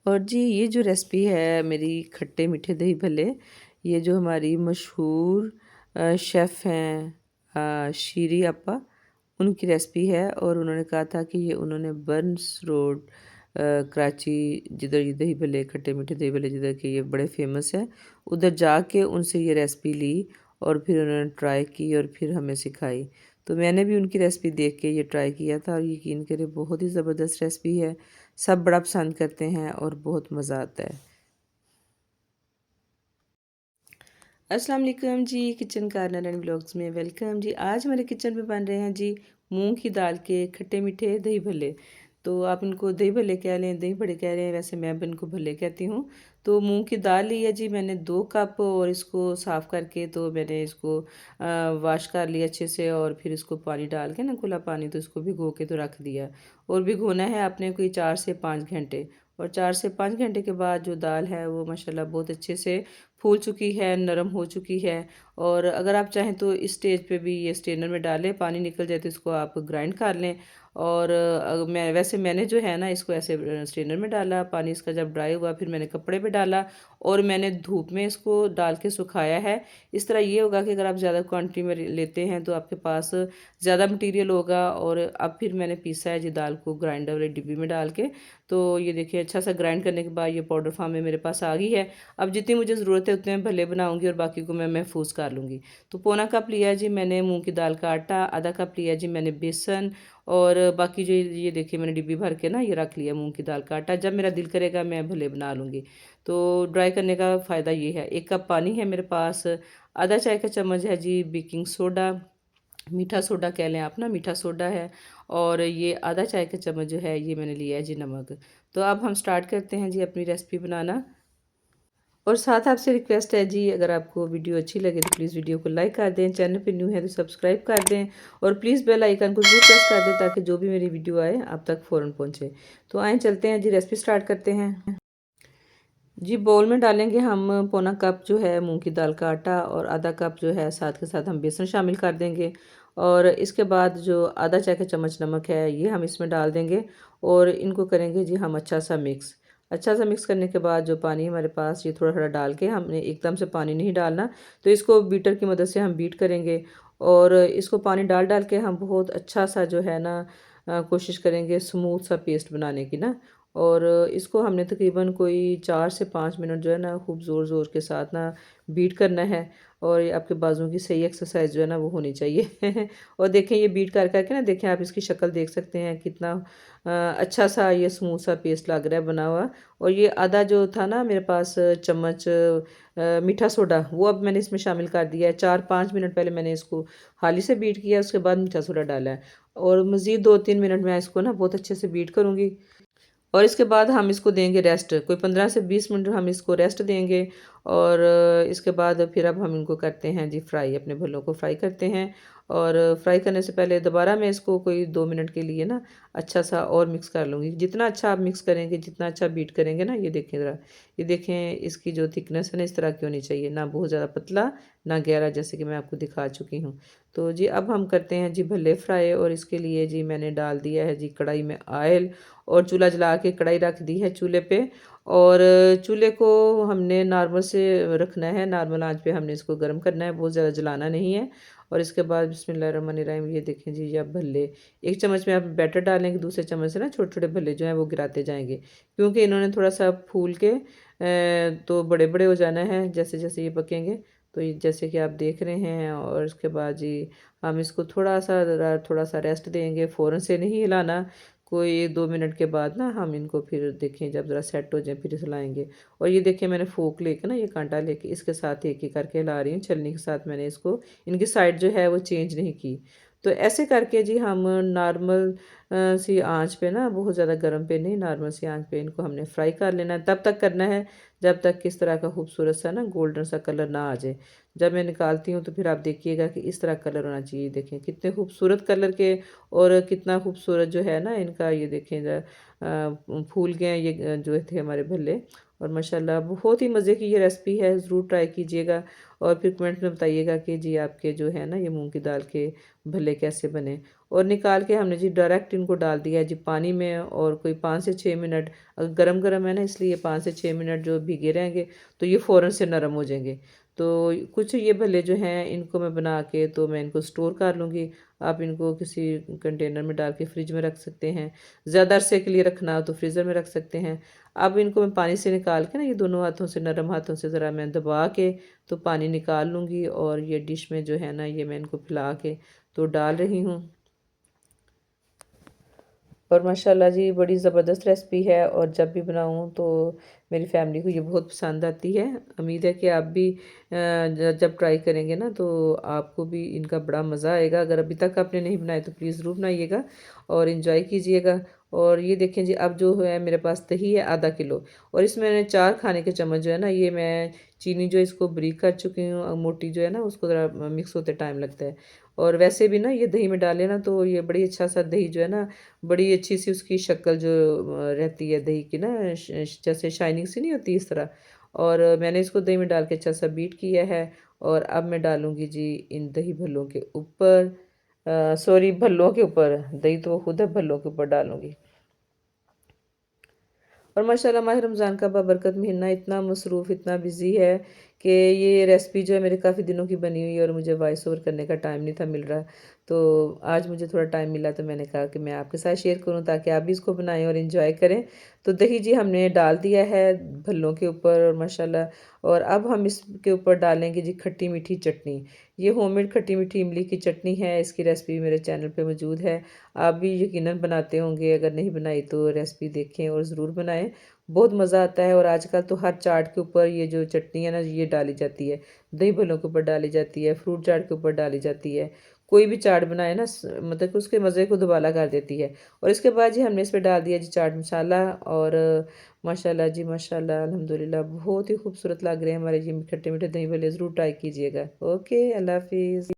और जी ये जो रेसिपी है मेरी खट्टे मीठे दही भल्ले, ये जो हमारी मशहूर शेफ़ हैं शीरी आपा, उनकी रेसिपी है। और उन्होंने कहा था कि ये उन्होंने बर्न्स रोड कराची, जिधर ये दही भल्ले खट्टे मीठे दही भल्ले जिधर के ये बड़े फेमस है, उधर जाके उनसे ये रेसिपी ली और फिर उन्होंने ट्राई की और फिर हमें सिखाई। तो मैंने भी उनकी रेसिपी देख के ये ट्राई किया था और यकीन करें बहुत ही ज़बरदस्त रेसिपी है। सब बड़ा पसंद करते हैं और बहुत मज़ा आता है। अस्सलाम वालेकुम जी, किचन कार्नर एंड ब्लॉग्स में वेलकम जी। आज हमारे किचन में बन रहे हैं जी मूंग की दाल के खट्टे मीठे दही भल्ले। तो आप इनको दही भल्ले कह लें, दही बड़े कह रहे हैं, वैसे मैं भी इनको भल्ले कहती हूँ। तो मूंग की दाल ली है जी मैंने 2 कप, और इसको साफ़ करके तो मैंने इसको वॉश कर लिया अच्छे से, और फिर इसको पानी डाल के ना खुला पानी, तो इसको भिगो के तो रख दिया। और भिगोना है आपने कोई 4 से 5 घंटे। और 4 से 5 घंटे के बाद जो दाल है वो माशाल्लाह बहुत अच्छे से फूल चुकी है, नरम हो चुकी है। और अगर आप चाहें तो इस स्टेज पे भी ये स्ट्रेनर में डालें, पानी निकल जाए तो इसको आप ग्राइंड कर लें। और मैंने जो है ना इसको ऐसे स्ट्रेनर में डाला, पानी इसका जब ड्राई हुआ फिर मैंने कपड़े पे डाला और मैंने धूप में इसको डाल के सुखाया है। इस तरह ये होगा कि अगर आप ज़्यादा क्वांटिटी में लेते हैं तो आपके पास ज़्यादा मटीरियल होगा। और अब फिर मैंने पीसा है जी दाल को ग्राइंडर वाली डिब्बी में डाल के। तो ये देखिए अच्छा सा ग्राइंड करने के बाद ये पाउडर फॉर्म में मेरे पास आ गई है। अब जितनी मुझे ज़रूरत है उतने भले बनाऊंगी और बाकी को मैं महफूज कर लूँगी। तो पौना कप लिया जी मैंने मूंग की दाल का आटा, आधा कप लिया जी मैंने बेसन, और बाकी जो ये देखिए मैंने डिब्बी भर के ना ये रख लिया मूंग की दाल का आटा। जब मेरा दिल करेगा मैं भले बना लूँगी। तो ड्राई करने का फ़ायदा ये है। 1 कप पानी है मेरे पास, आधा चाय का चम्मच है जी बेकिंग सोडा, मीठा सोडा कह लें आप ना, मीठा सोडा है। और ये आधा चाय का चम्मच जो है ये मैंने लिया है जी नमक। तो अब हम स्टार्ट करते हैं जी अपनी रेसिपी बनाना। और साथ आपसे रिक्वेस्ट है जी, अगर आपको वीडियो अच्छी लगे तो प्लीज़ वीडियो को लाइक कर दें, चैनल पे न्यू है तो सब्सक्राइब कर दें, और प्लीज़ बेल आइकन को ज़रूर प्रेस कर दें ताकि जो भी मेरी वीडियो आए आप तक फ़ौरन पहुँचे। तो आएँ चलते हैं जी रेसिपी स्टार्ट करते हैं। जी बाउल में डालेंगे हम पौना कप जो है मूंग की दाल का आटा, और आधा कप जो है साथ के साथ हम बेसन शामिल कर देंगे। और इसके बाद जो आधा चाय का चम्मच नमक है ये हम इसमें डाल देंगे, और इनको करेंगे जी हम अच्छा सा मिक्स। अच्छा सा मिक्स करने के बाद जो पानी हमारे पास ये थोड़ा थोड़ा डाल के, हमने एकदम से पानी नहीं डालना, तो इसको बीटर की मदद से हम बीट करेंगे। और इसको पानी डाल डाल के हम बहुत अच्छा सा जो है ना कोशिश करेंगे स्मूथ सा पेस्ट बनाने की ना। और इसको हमने तकरीबन कोई 4 से 5 मिनट जो है ना खूब ज़ोर ज़ोर के साथ ना बीट करना है। और ये आपके बाजुओं की सही एक्सरसाइज जो है ना वो होनी चाहिए। और देखें ये बीट कर करके ना, देखें आप इसकी शक्ल देख सकते हैं कितना अच्छा सा ये स्मूथ सा पेस्ट लग रहा है बना हुआ। और ये आधा जो था ना मेरे पास चम्मच मीठा सोडा, वो अब मैंने इसमें शामिल कर दिया है। 4-5 मिनट पहले मैंने इसको हाली से बीट किया, उसके बाद मीठा सोडा डाला है। और मज़ीद 2-3 मिनट मैं इसको ना बहुत अच्छे से बीट करूँगी। और इसके बाद हम इसको देंगे रेस्ट, कोई 15 से 20 मिनट हम इसको रेस्ट देंगे। और इसके बाद फिर अब हम इनको करते हैं जी फ्राई, अपने भल्लों को फ्राई करते हैं। और फ्राई करने से पहले दोबारा मैं इसको कोई 2 मिनट के लिए ना अच्छा सा और मिक्स कर लूँगी। जितना अच्छा आप मिक्स करेंगे, जितना अच्छा बीट करेंगे ना, ये देखें ज़रा, ये देखें इसकी जो थिकनेस है ना इस तरह की होनी चाहिए, ना बहुत ज़्यादा पतला ना गहरा, जैसे कि मैं आपको दिखा चुकी हूँ। तो जी अब हम करते हैं जी भल्ले फ्राई। और इसके लिए जी मैंने डाल दिया है जी कढ़ाई में ऑयल, और चूल्हा जला के कढ़ाई रख दी है चूल्हे पे। और चूल्हे को हमने नॉर्मल से रखना है, नॉर्मल आंच पे हमने इसको गर्म करना है, बहुत ज़्यादा जलाना नहीं है। और इसके बाद बिस्मिल्लाहिर्रहमानिर्रहीम, ये देखें जी ये अब भल्ले, एक चम्मच में आप बैटर डालेंगे, दूसरे चम्मच से ना छोटे छोटे भल्ले जो हैं वो गिराते जाएंगे, क्योंकि इन्होंने थोड़ा सा फूल के तो बड़े बड़े हो जाना है जैसे जैसे ये पकेंगे। तो ये जैसे कि आप देख रहे हैं। और उसके बाद जी हम इसको थोड़ा सा रेस्ट देंगे, फ़ौरन से नहीं हिलाना। कोई 2 मिनट के बाद ना हम इनको फिर देखें, जब ज़रा सेट हो जाए फिर हिलाएंगे। और ये देखिए मैंने फोक लेके ना, ये कांटा लेके इसके साथ एक एक करके हिला रही हूँ, छलनी के साथ मैंने इसको, इनकी साइड जो है वो चेंज नहीं की। तो ऐसे करके जी हम नॉर्मल सी आंच पे ना, बहुत ज़्यादा गर्म पे नहीं, नॉर्मल सी आंच पे इनको हमने फ्राई कर लेना है। तब तक करना है जब तक किस तरह का खूबसूरत सा ना गोल्डन सा कलर ना आ जाए। जब मैं निकालती हूँ तो फिर आप देखिएगा कि इस तरह कलर होना चाहिए। देखें कितने खूबसूरत कलर के, और कितना खूबसूरत जो है ना इनका, ये देखें फूल गए हैं ये जो थे हमारे भल्ले। और माशाल्लाह बहुत ही मज़े की ये रेसिपी है, ज़रूर ट्राई कीजिएगा और फिर कमेंट में बताइएगा कि जी आपके जो है ना ये मूँग की दाल के भल्ले कैसे बने। और निकाल के हमने जी डायरेक्ट इनको डाल दिया है जी पानी में, और कोई 5 से 6 मिनट, गरम-गरम है ना इसलिए 5 से 6 मिनट जो भीगे रहेंगे तो ये फ़ौरन से नरम हो जाएँगे। तो कुछ ये भल्ले जो हैं इनको मैं बना के तो मैं इनको स्टोर कर लूँगी। आप इनको किसी कंटेनर में डाल के फ्रिज में रख सकते हैं। ज़्यादा अरसे के लिए रखना हो तो फ्रीज़र में रख सकते हैं। अब इनको मैं पानी से निकाल के ना ये दोनों हाथों से, नरम हाथों से ज़रा मैं दबा के तो पानी निकाल लूँगी, और ये डिश में जो है ना ये मैं इनको फैला के तो डाल रही हूँ। और माशाल्लाह जी बड़ी ज़बरदस्त रेसिपी है, और जब भी बनाऊँ तो मेरी फैमिली को ये बहुत पसंद आती है। उम्मीद है कि आप भी जब ट्राई करेंगे ना तो आपको भी इनका बड़ा मज़ा आएगा। अगर अभी तक आपने नहीं बनाए तो प्लीज़ ज़रूर बनाइएगा और एंजॉय कीजिएगा। और ये देखें जी, अब जो है मेरे पास दही है आधा किलो, और इसमें मैंने 4 खाने के चम्मच जो है ना ये मैं चीनी जो इसको बारीक कर चुकी हूँ, मोटी जो है ना उसको ज़रा मिक्स होते टाइम लगता है। और वैसे भी ना ये दही में डालें ना तो ये बड़ी अच्छा सा दही जो है ना, बड़ी अच्छी-सी उसकी शक्ल जो रहती है दही की ना, जैसे शाइनिंग सी नहीं होती इस तरह। और मैंने इसको दही में डाल के अच्छा-सा बीट किया है, और अब मैं डालूँगी जी इन दही भल्लों के ऊपर, सॉरी भल्लों के ऊपर, दही तो वो खुद है, भल्लों के ऊपर डालूँगी। और माशाल्लाह माह रमज़ान का बाबरकत महीना इतना मसरूफ़, इतना बिज़ी है कि ये रेसिपी जो है मेरे काफ़ी दिनों की बनी हुई है और मुझे वॉइस ओवर करने का टाइम नहीं था मिल रहा। तो आज मुझे थोड़ा टाइम मिला तो मैंने कहा कि मैं आपके साथ शेयर करूं ताकि आप भी इसको बनाएं और इन्जॉय करें। तो दही जी हमने डाल दिया है भल्लों के ऊपर, और माशाल्लाह, और अब हम इसके ऊपर डालेंगे जी खट्टी मीठी चटनी। ये होममेड खट्टी मीठी इमली की चटनी है, इसकी रेसिपी मेरे चैनल पे मौजूद है। आप भी यकीनन बनाते होंगे, अगर नहीं बनाई तो रेसिपी देखें और ज़रूर बनाएं। बहुत मज़ा आता है, और आजकल तो हर चाट के ऊपर ये जो चटनी है ना ये डाली जाती है, दही भल्लों के ऊपर डाली जाती है, फ्रूट चाट के ऊपर डाली जाती है। कोई भी चाट बनाए ना मतलब कि उसके मज़े को दुबाला कर देती है। और इसके बाद जी हमने इसमें डाल दिया जी चाट मसाला, और माशाल्लाह जी माशाल्लाह अल्हम्दुलिल्लाह बहुत ही खूबसूरत लग रहे हैं हमारे जी खट्टे मीठे दही भल्ले। ज़रूर ट्राई कीजिएगा। ओके, अल्लाह हाफ़िज़।